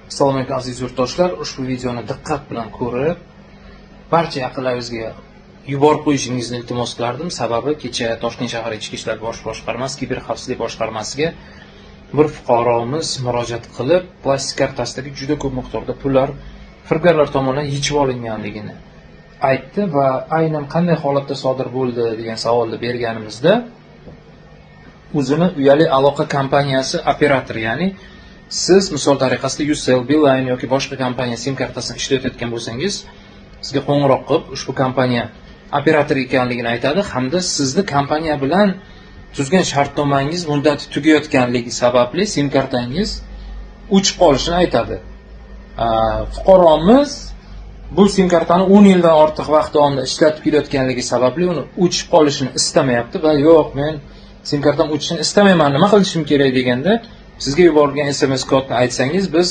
Assalomu alaykum aziz yurtdoshlar. Ushbu videoni diqqat bilan ko'rib, barcha yaqinlaringizga yuborib qo'yishingizni iltimos qilardim. Sababi kecha Toshkent shahar Ichki ishlar bosh boshqarmasi kiber xavfsizlik boshqarmasiga bir fuqaromiz murojaat qilib, plastik kartasidagi juda ko'p miqdorda pullar firibgarlar tomonidan yechib olinganligini aytdi va aynan qanday holatda sodir bo'ldi degan savolni berganimizda o'zini uyali aloqa kompaniyasi operatori, ya'ni siz misol tariqasida Ucell, Beeline yoki boshqa kompaniya sim kartasini ishlatayotgan bo'lsangiz, sizga qo'ng'iroq qilib ushbu kompaniya operatori ekanligini aytadi hamda sizni kompaniya bilan tuzgan shartnomangiz muddati tugayotganligi sababli sim kartangiz o'chib qolishini aytadi. Fuqaromiz bu sim kartani 10 yildan ortiq vaqt davomida ishlatib kelayotganligi sababli uni o'chib qolishini istamayapti va yo'q, men sim kartam o'chishini istamayman, nima qilishim kerak deganda sizga yuborilgan SMS kodni aytsangiz biz